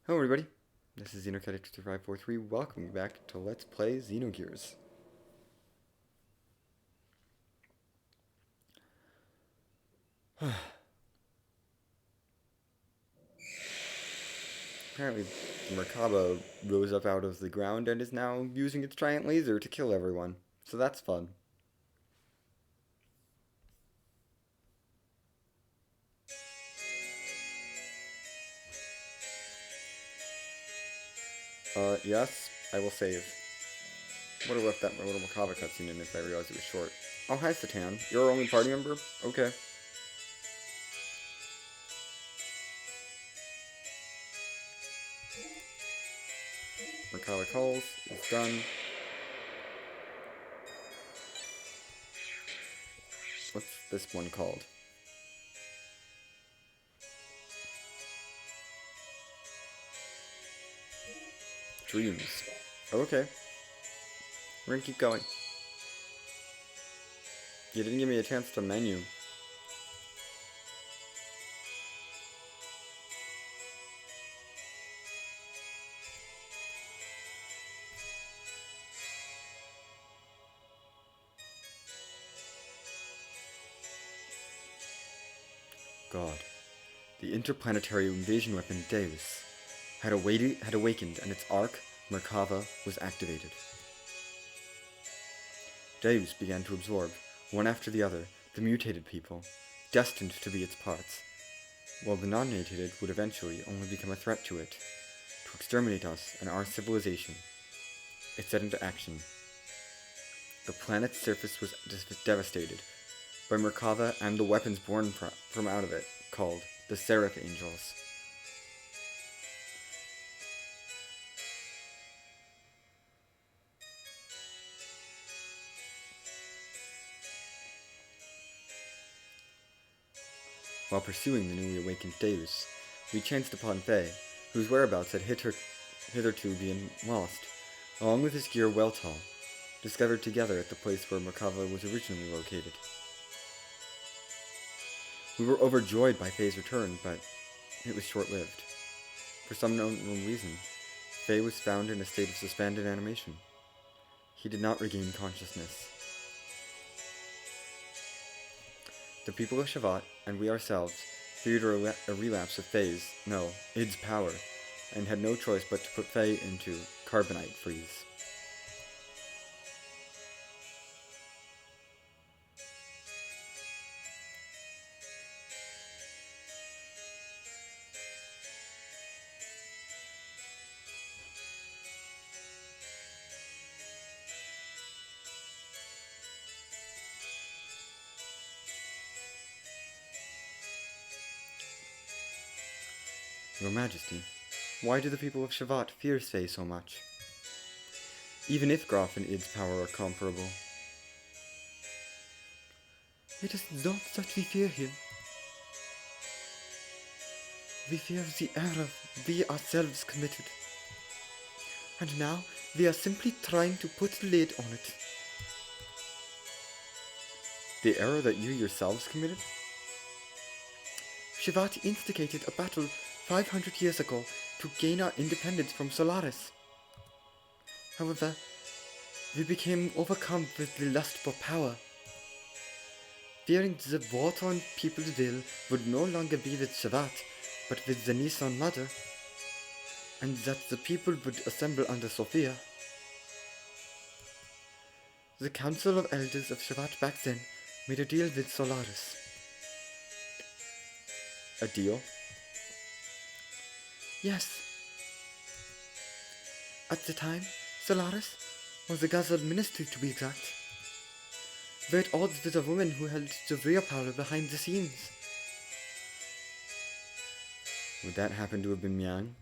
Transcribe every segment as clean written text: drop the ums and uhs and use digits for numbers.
Hello everybody, this is Xenogears2543, welcome you back to Let's Play Xenogears. Apparently, the Merkaba rose up out of the ground and is now using its giant laser to kill everyone, so that's fun. Yes, I will save. Would have left that little Merkaba cutscene in if I realized it was short. Oh, hi Satan, you're our only party member? Okay. Merkaba calls, it's done. What's this one called? Dreams. Okay. We're gonna keep going. You didn't give me a chance to menu. God. The interplanetary invasion weapon Deus had awakened and its arc, Merkava, was activated. Deus began to absorb, one after the other, the mutated people, destined to be its parts, while the non-mutated would eventually only become a threat to it, to exterminate us and our civilization. It set into action. The planet's surface was devastated by Merkava and the weapons born from out of it, called the Seraph Angels. While pursuing the newly awakened Deus, we chanced upon Faye, whose whereabouts had hitherto been lost, along with his gear Weltall, discovered together at the place where Merkava was originally located. We were overjoyed by Faye's return, but it was short-lived. For some unknown reason, Faye was found in a state of suspended animation. He did not regain consciousness. The people of Shavat, and we ourselves, feared a relapse of Id's power, and had no choice but to put Faye into carbonite freeze. Your Majesty, why do the people of Shavat fear Faye so much? Even if Graf and Id's power are comparable. It is not that we fear him. We fear the error we ourselves committed. And now we are simply trying to put a lid on it. The error that you yourselves committed? Shavat instigated a battle 500 years ago to gain our independence from Solaris. However, we became overcome with the lust for power. Fearing the war-torn people's will would no longer be with Shavat, but with the Nissan Mother, and that the people would assemble under Sophia. The Council of Elders of Shavat back then made a deal with Solaris. A deal? Yes. At the time, Solaris, or the Ghazal Ministry to be exact, were at odds with a woman who held the real power behind the scenes. Would that happen to have been Miang?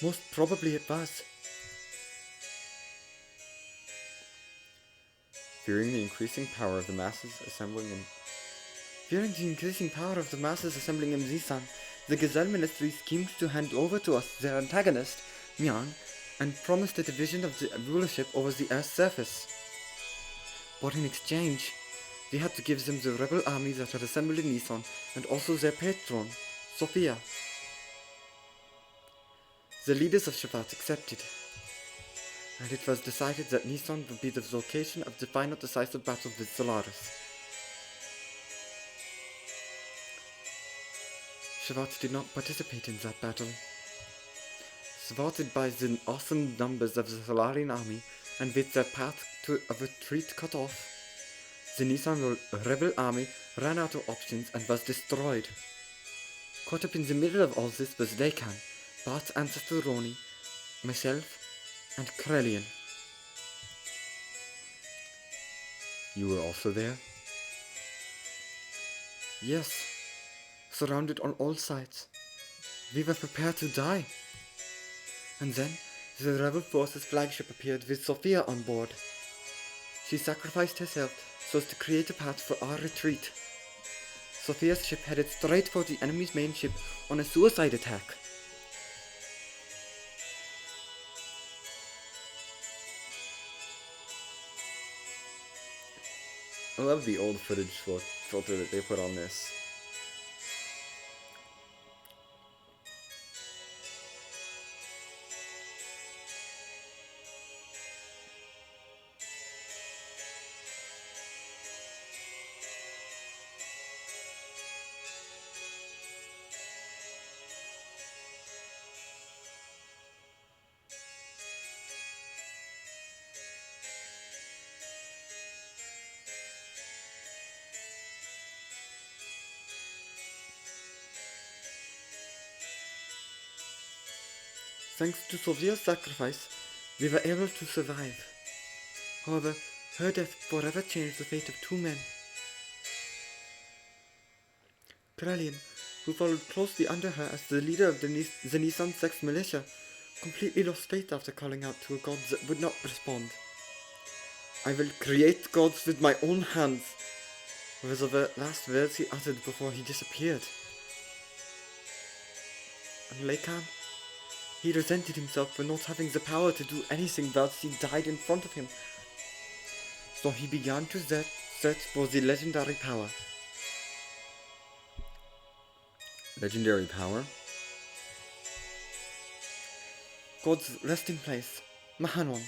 Most probably it was. Fearing the increasing power of the masses assembling in Zisan, the Gazelle Ministry schemed to hand over to us their antagonist, Miang, and promised a division of the rulership over the Earth's surface. But in exchange, we had to give them the rebel army that had assembled in Nisan, and also their patron, Sophia. The leaders of Shavat accepted, and it was decided that Nisan would be the location of the final decisive battle with Solaris. Shavat did not participate in that battle. Thwarted by the awesome numbers of the Solarian army, and with their path of retreat cut off, the Nisan rebel army ran out of options and was destroyed. Caught up in the middle of all this was Lacan, Bart's ancestor Roni, myself, and Krelian. You were also there? Yes, surrounded on all sides. We were prepared to die. And then, the rebel forces' flagship appeared with Sophia on board. She sacrificed herself so as to create a path for our retreat. Sophia's ship headed straight for the enemy's main ship on a suicide attack. I love the old footage filter that they put on this. Thanks to Sophia's sacrifice, we were able to survive. However, her death forever changed the fate of two men. Krelian, who followed closely under her as the leader of the Nisan sex militia, completely lost faith after calling out to a god that would not respond. I will create gods with my own hands, were the last words he uttered before he disappeared. And Lacan? He resented himself for not having the power to do anything whilst he died in front of him. So he began to search for the legendary power. Legendary power? God's resting place, Mahanon,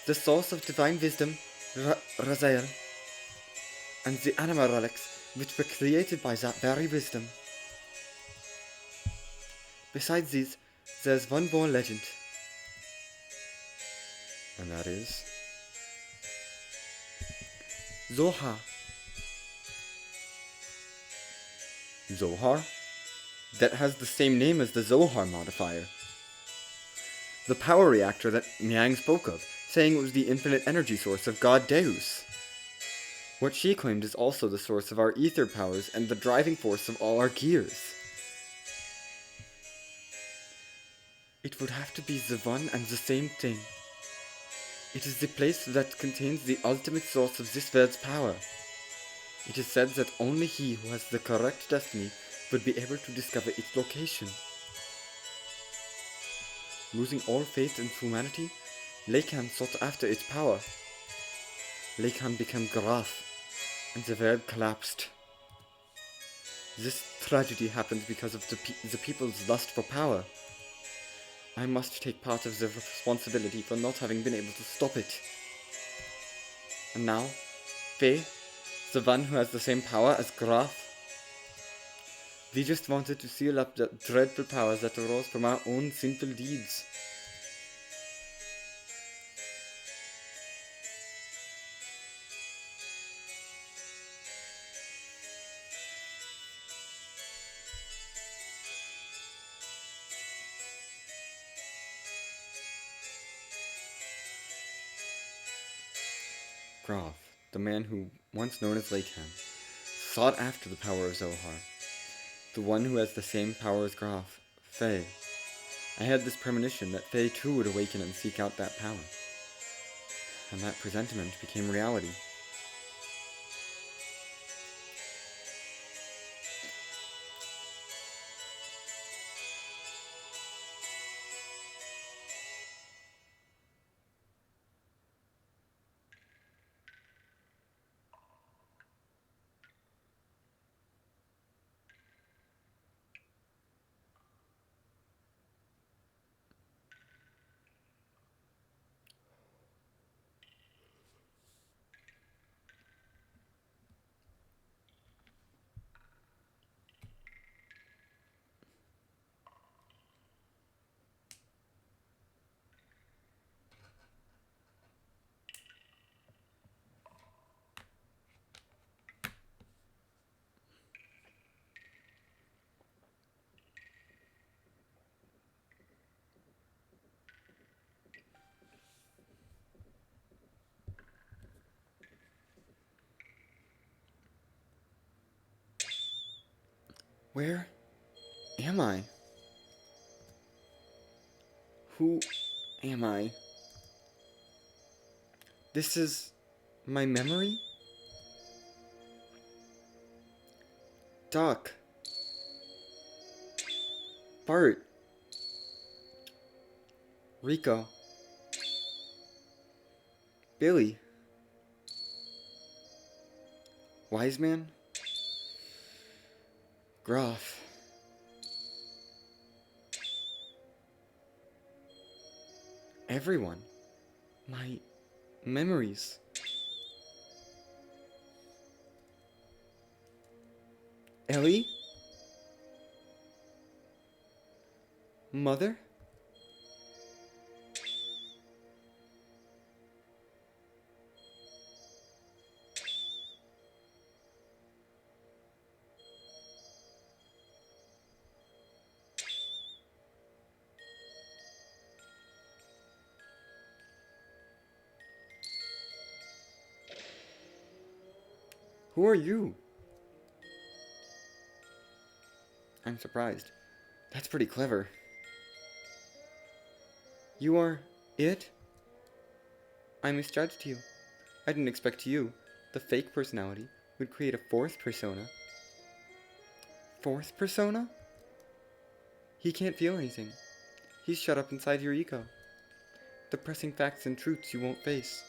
the source of divine wisdom, Razael, and the anima relics which were created by that very wisdom. Besides these, there's one more legend. And that is Zohar. Zohar? That has the same name as the Zohar modifier. The power reactor that Miang spoke of, saying it was the infinite energy source of God Deus. What she claimed is also the source of our ether powers and the driving force of all our gears. It would have to be the one and the same thing. It is the place that contains the ultimate source of this world's power. It is said that only he who has the correct destiny would be able to discover its location. Losing all faith in humanity, Lacan sought after its power. Lacan became Graf, and the world collapsed. This tragedy happened because of the people's lust for power. I must take part of the responsibility for not having been able to stop it. And now, Faye, the one who has the same power as Graf, we just wanted to seal up the dreadful powers that arose from our own sinful deeds. Graf, the man who, once known as Lacan, sought after the power of Zohar. The one who has the same power as Graf, Faye. I had this premonition that Faye too would awaken and seek out that power. And that presentiment became reality. Where am I? Who am I? This is my memory? Doc. Bart. Rico. Billy. Wiseman. Groff. Everyone. My memories. Ellie? Mother? Who are you? I'm surprised. That's pretty clever. You are it? I misjudged you. I didn't expect you, the fake personality, would create a fourth persona. Fourth persona? He can't feel anything. He's shut up inside your ego. Depressing facts and truths you won't face.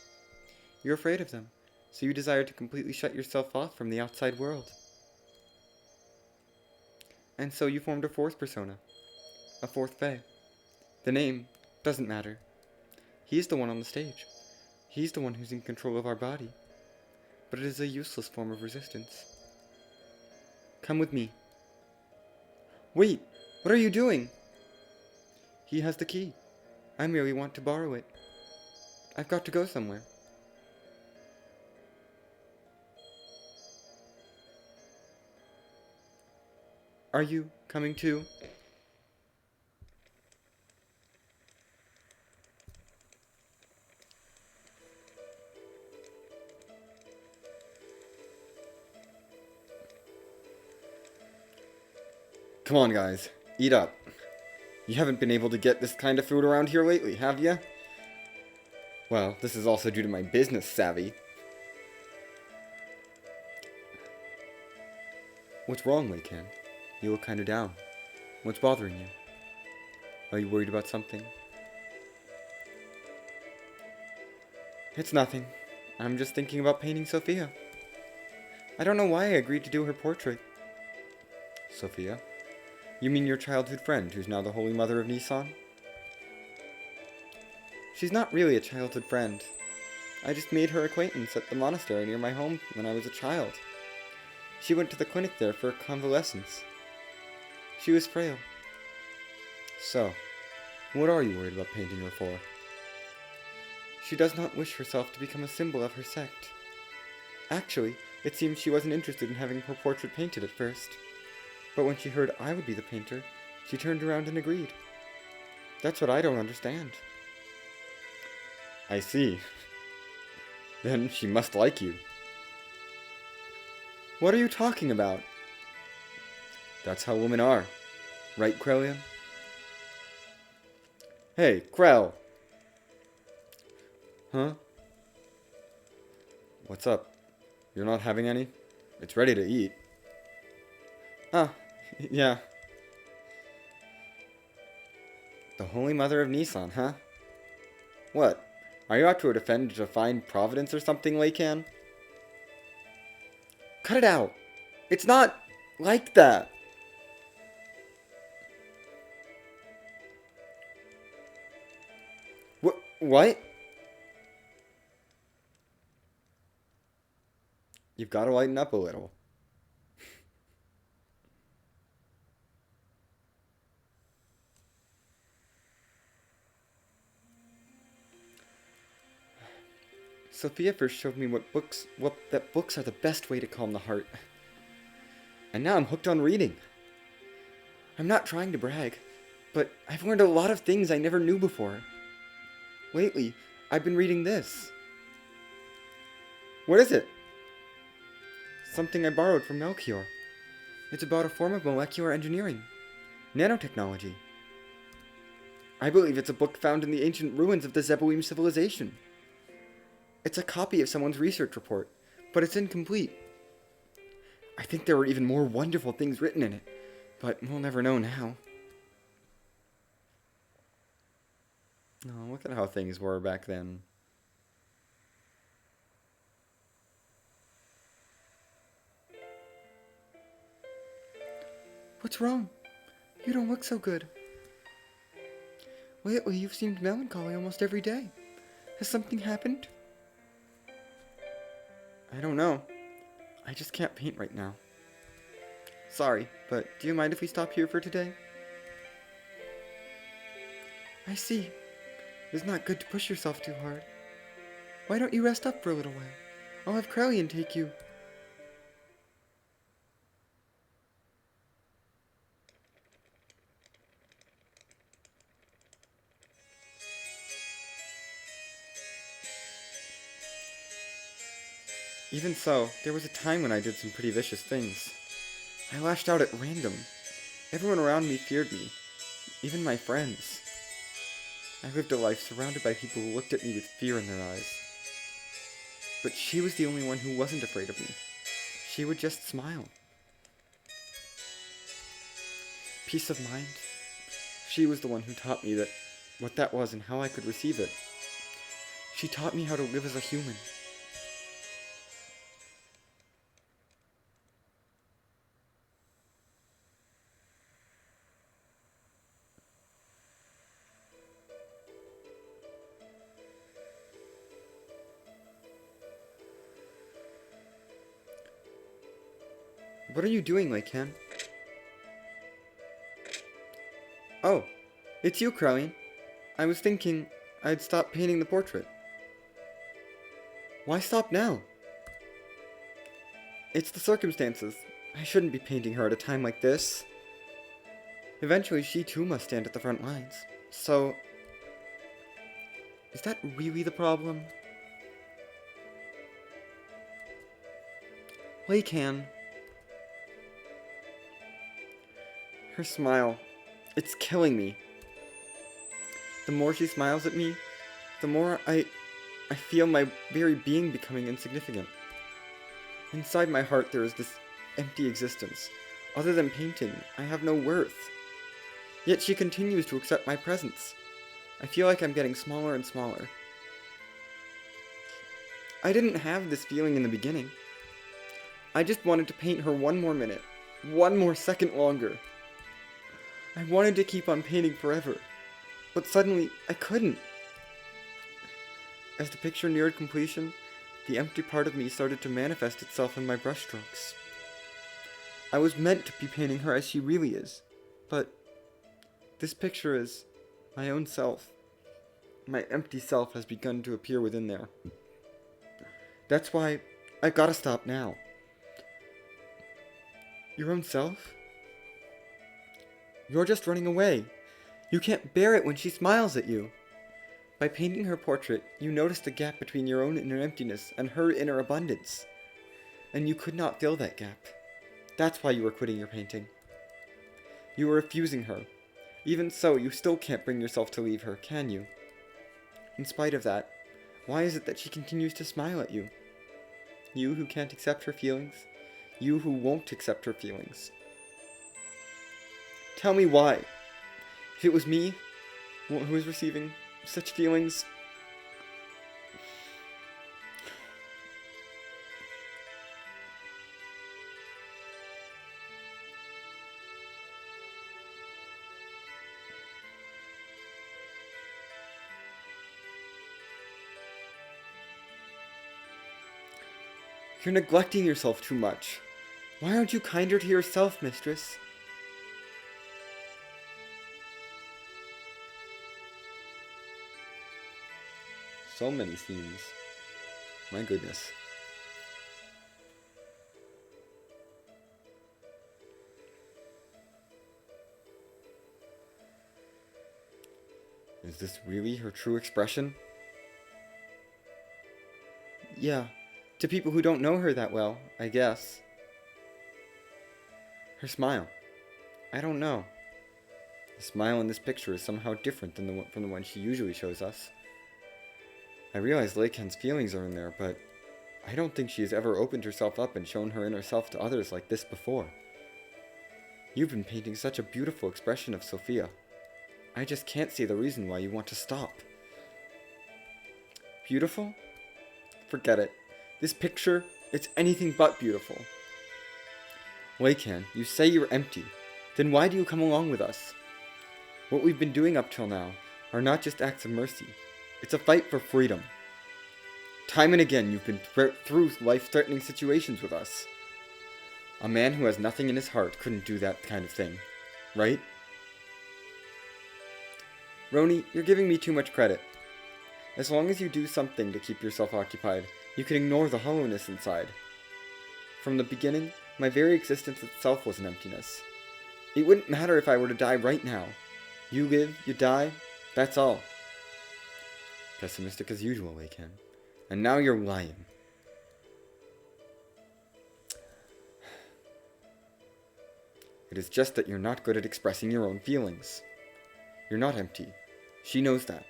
You're afraid of them, so you desire to completely shut yourself off from the outside world. And so you formed a fourth persona, a fourth Fae. The name doesn't matter. He's the one on the stage. He's the one who's in control of our body. But it is a useless form of resistance. Come with me. Wait, what are you doing? He has the key. I merely want to borrow it. I've got to go somewhere. Are you coming too? Come on, guys. Eat up. You haven't been able to get this kind of food around here lately, have you? Well, this is also due to my business savvy. What's wrong, Lacan? You look kinda down. What's bothering you? Are you worried about something? It's nothing. I'm just thinking about painting Sophia. I don't know why I agreed to do her portrait. Sophia? You mean your childhood friend, who's now the Holy Mother of Nissan? She's not really a childhood friend. I just made her acquaintance at the monastery near my home when I was a child. She went to the clinic there for convalescence. She was frail. So, what are you worried about painting her for? She does not wish herself to become a symbol of her sect. Actually, it seems she wasn't interested in having her portrait painted at first. But when she heard I would be the painter, she turned around and agreed. That's what I don't understand. I see. Then she must like you. What are you talking about? That's how women are. Right, Krellian? Hey, Krell! Huh? What's up? You're not having any? It's ready to eat. Ah, yeah. The Holy Mother of Nissan, huh? What? Are you out to defend divine providence or something, Lacan? Cut it out! It's not like that! What? You've got to lighten up a little. Sophia first showed me that books are the best way to calm the heart. And now I'm hooked on reading. I'm not trying to brag, but I've learned a lot of things I never knew before. Lately, I've been reading this. What is it? Something I borrowed from Melchior. It's about a form of molecular engineering, nanotechnology. I believe it's a book found in the ancient ruins of the Zeboim civilization. It's a copy of someone's research report, but it's incomplete. I think there were even more wonderful things written in it, but we'll never know now. Oh, look at how things were back then. What's wrong? You don't look so good. Lately, you've seemed melancholy almost every day. Has something happened? I don't know. I just can't paint right now. Sorry, but do you mind if we stop here for today? I see. It's not good to push yourself too hard. Why don't you rest up for a little while? I'll have Krellian take you. Even so, there was a time when I did some pretty vicious things. I lashed out at random. Everyone around me feared me. Even my friends. I lived a life surrounded by people who looked at me with fear in their eyes. But she was the only one who wasn't afraid of me. She would just smile. Peace of mind. She was the one who taught me what that was and how I could receive it. She taught me how to live as a human. What are you doing, Lacan? Oh, it's you, Krellian. I was thinking I'd stop painting the portrait. Why stop now? It's the circumstances. I shouldn't be painting her at a time like this. Eventually, she too must stand at the front lines. So, is that really the problem? Lacan. Her smile. It's killing me. The more she smiles at me, the more I feel my very being becoming insignificant. Inside my heart there is this empty existence. Other than painting, I have no worth. Yet she continues to accept my presence. I feel like I'm getting smaller and smaller. I didn't have this feeling in the beginning. I just wanted to paint her one more minute, one more second longer. I wanted to keep on painting forever, but suddenly I couldn't. As the picture neared completion, the empty part of me started to manifest itself in my brushstrokes. I was meant to be painting her as she really is, but this picture is my own self. My empty self has begun to appear within there. That's why I've got to stop now. Your own self? You're just running away. You can't bear it when she smiles at you. By painting her portrait, you noticed the gap between your own inner emptiness and her inner abundance. And you could not fill that gap. That's why you were quitting your painting. You were refusing her. Even so, you still can't bring yourself to leave her, can you? In spite of that, why is it that she continues to smile at you? You who can't accept her feelings? You who won't accept her feelings? Tell me why. If it was me who was receiving such feelings, you're neglecting yourself too much. Why aren't you kinder to yourself, mistress? So many scenes. My goodness. Is this really her true expression? Yeah, to people who don't know her that well, I guess. Her smile. I don't know. The smile in this picture is somehow different than from the one she usually shows us. I realize Lacan's feelings are in there, but I don't think she has ever opened herself up and shown her inner self to others like this before. You've been painting such a beautiful expression of Sophia. I just can't see the reason why you want to stop. Beautiful? Forget it. This picture, it's anything but beautiful. Lacan, you say you're empty. Then why do you come along with us? What we've been doing up till now are not just acts of mercy. It's a fight for freedom. Time and again you've been through life-threatening situations with us. A man who has nothing in his heart couldn't do that kind of thing, right? Roni, you're giving me too much credit. As long as you do something to keep yourself occupied, you can ignore the hollowness inside. From the beginning, my very existence itself was an emptiness. It wouldn't matter if I were to die right now. You live, you die, that's all. Pessimistic as usual, Lacan. And now you're lying. It is just that you're not good at expressing your own feelings. You're not empty. She knows that.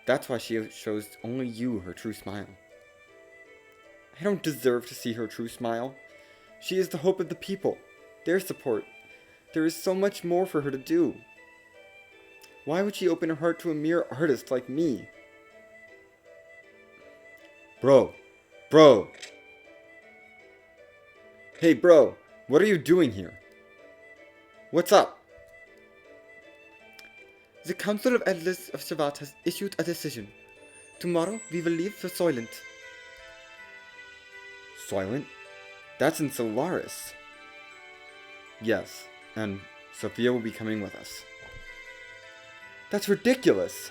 That's why she shows only you her true smile. I don't deserve to see her true smile. She is the hope of the people, their support. There is so much more for her to do. Why would she open her heart to a mere artist like me? Bro. Hey bro, what are you doing here? What's up? The Council of Elders of Shavat has issued a decision. Tomorrow we will leave for Soylent. Soylent? That's in Solaris. Yes, and Sophia will be coming with us. That's ridiculous!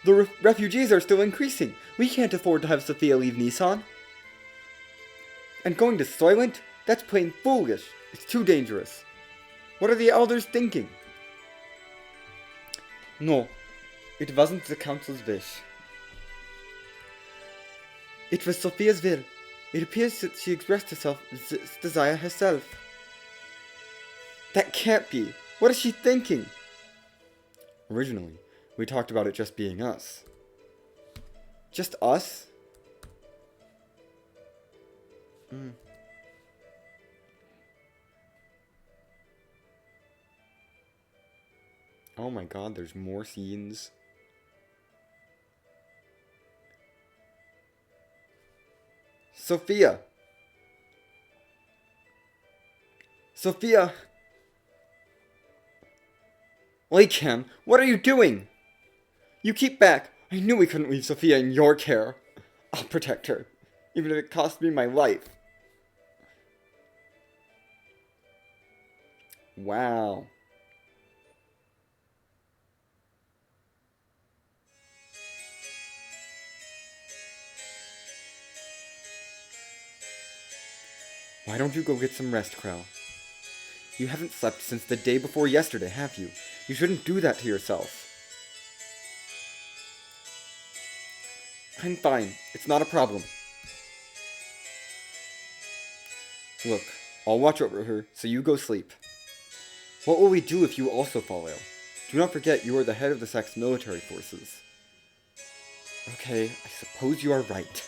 The refugees are still increasing. We can't afford to have Sophia leave Nissan. And going to Soylent? That's plain foolish. It's too dangerous. What are the elders thinking? No, it wasn't the council's wish. It was Sophia's will. It appears that she expressed this desire herself. That can't be. What is she thinking? Originally, we talked about it just being us. Just us? Oh my god, there's more scenes. Sophia! Sophia! Lacan, what are you doing? You keep back. I knew we couldn't leave Sophia in your care. I'll protect her, even if it costs me my life. Wow. Why don't you go get some rest, Krell? You haven't slept since the day before yesterday, have you? You shouldn't do that to yourself. I'm fine. It's not a problem. Look, I'll watch over her, so you go sleep. What will we do if you also fall ill? Do not forget you are the head of the Sex military forces. Okay, I suppose you are right.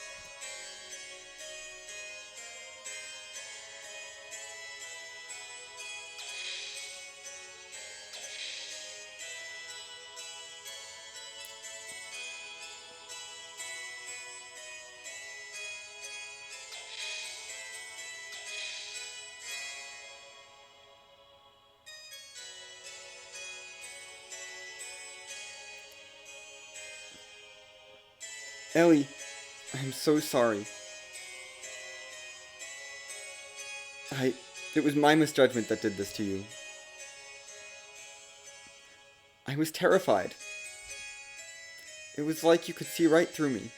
Ellie, I'm so sorry. It was my misjudgment that did this to you. I was terrified. It was like you could see right through me.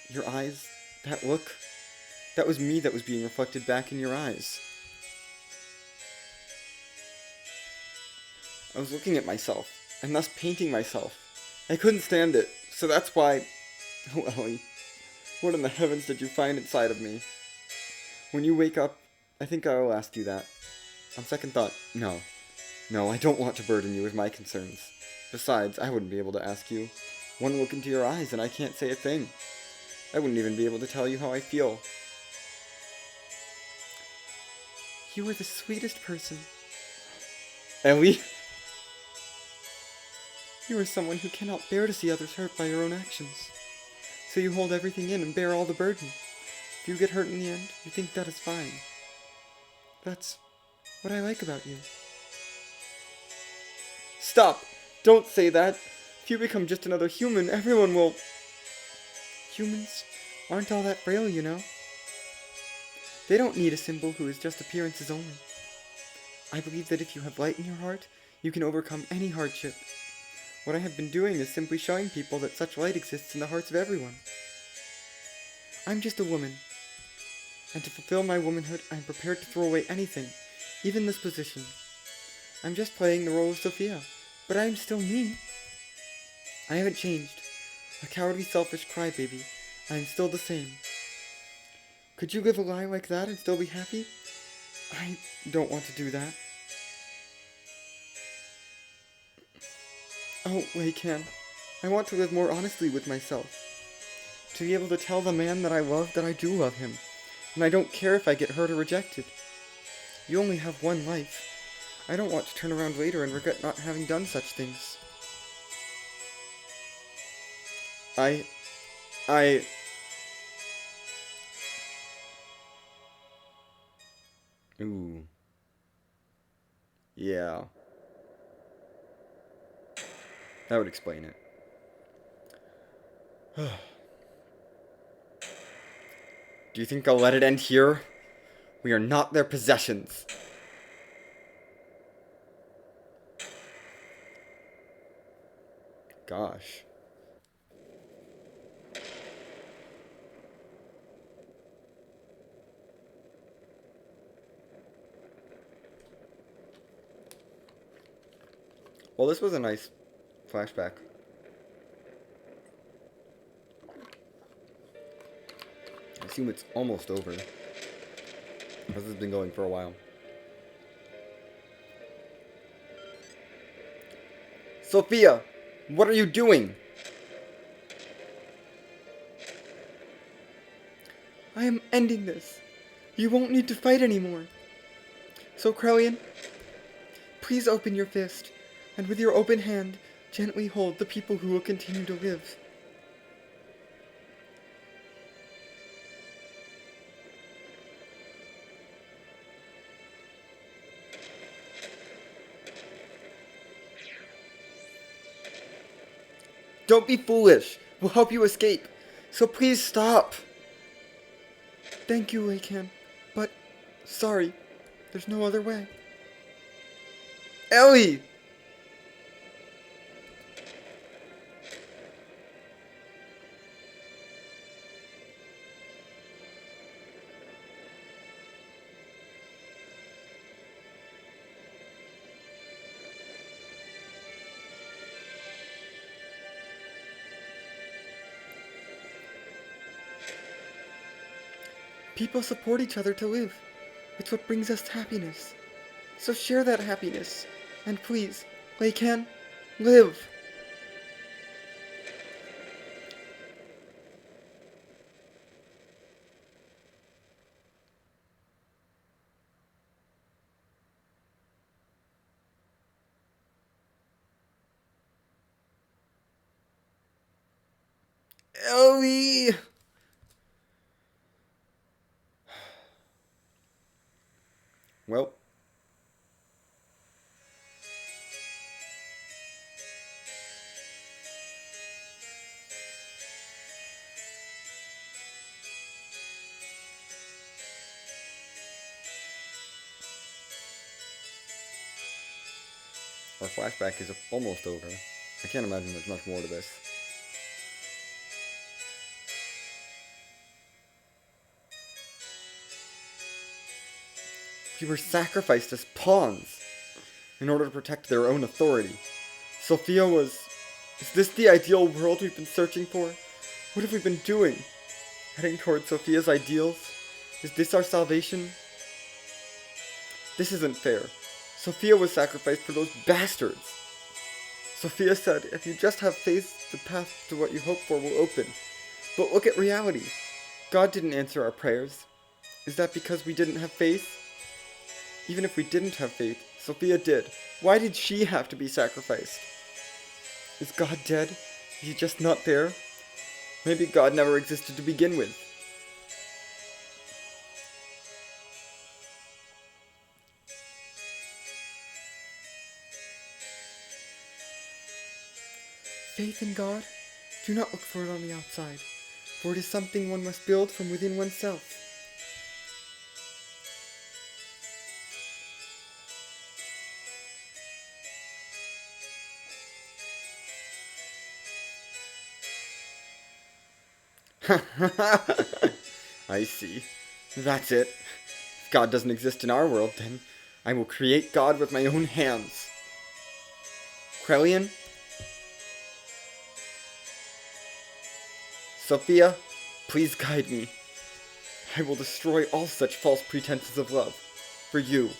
Your eyes, that look, that was me that was being reflected back in your eyes. I was looking at myself, and thus painting myself. I couldn't stand it, so that's why... Oh, Ellie, what in the heavens did you find inside of me? When you wake up, I think I will ask you that. On second thought, no. No, I don't want to burden you with my concerns. Besides, I wouldn't be able to ask you. One look into your eyes and I can't say a thing. I wouldn't even be able to tell you how I feel. You are the sweetest person. Ellie? You are someone who cannot bear to see others hurt by your own actions. So you hold everything in and bear all the burden. If you get hurt in the end, you think that is fine. That's what I like about you. Stop! Don't say that! If you become just another human, everyone will... Humans aren't all that frail, you know. They don't need a symbol who is just appearances only. I believe that if you have light in your heart, you can overcome any hardship. What I have been doing is simply showing people that such light exists in the hearts of everyone. I'm just a woman, and to fulfill my womanhood, I am prepared to throw away anything, even this position. I'm just playing the role of Sophia, but I am still me. I haven't changed. A cowardly, selfish crybaby. I am still the same. Could you live a lie like that and still be happy? I don't want to do that. Oh, Lacan, I want to live more honestly with myself. To be able to tell the man that I love that I do love him, and I don't care if I get hurt or rejected. You only have one life. I don't want to turn around later and regret not having done such things. Ooh. Yeah. That would explain it. Do you think I'll let it end here? We are not their possessions. Gosh. Well, this was a nice flashback. I assume it's almost over, because it's been going for a while. Sophia! What are you doing? I am ending this. You won't need to fight anymore. So, Krellian, please open your fist, and with your open hand, gently hold the people who will continue to live. Don't be foolish. We'll help you escape. So please stop. Thank you, Lacan. But, sorry. There's no other way. Ellie! People support each other to live. It's what brings us happiness. So share that happiness. And please, Lacan, live. Ellie! Well. Our flashback is almost over. I can't imagine there's much more to this. We were sacrificed as pawns in order to protect their own authority. Sophia was... Is this the ideal world we've been searching for? What have we been doing? Heading towards Sophia's ideals? Is this our salvation? This isn't fair. Sophia was sacrificed for those bastards. Sophia said, if you just have faith, the path to what you hope for will open. But look at reality. God didn't answer our prayers. Is that because we didn't have faith? Even if we didn't have faith, Sophia did. Why did she have to be sacrificed? Is God dead? Is he just not there? Maybe God never existed to begin with. Faith in God? Do not look for it on the outside, for it is something one must build from within oneself. I see. That's it. If God doesn't exist in our world, then I will create God with my own hands. Krelian? Sophia, please guide me. I will destroy all such false pretenses of love. For you.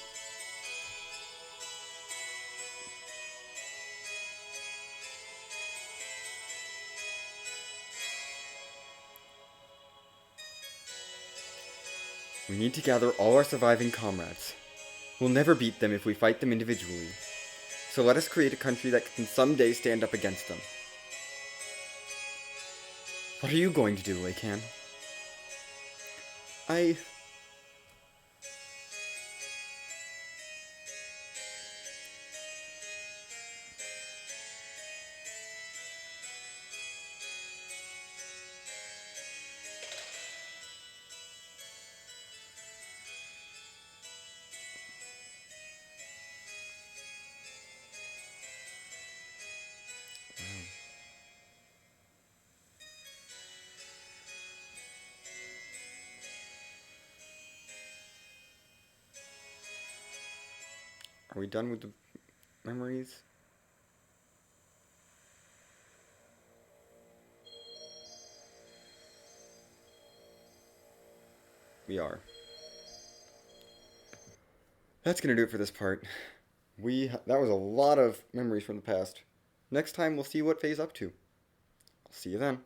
We need to gather all our surviving comrades. We'll never beat them if we fight them individually. So let us create a country that can someday stand up against them. What are you going to do, Lacan? Are we done with the memories? We are. That's gonna do it for this part. That was a lot of memories from the past. Next time we'll see what Faye's up to. I'll see you then.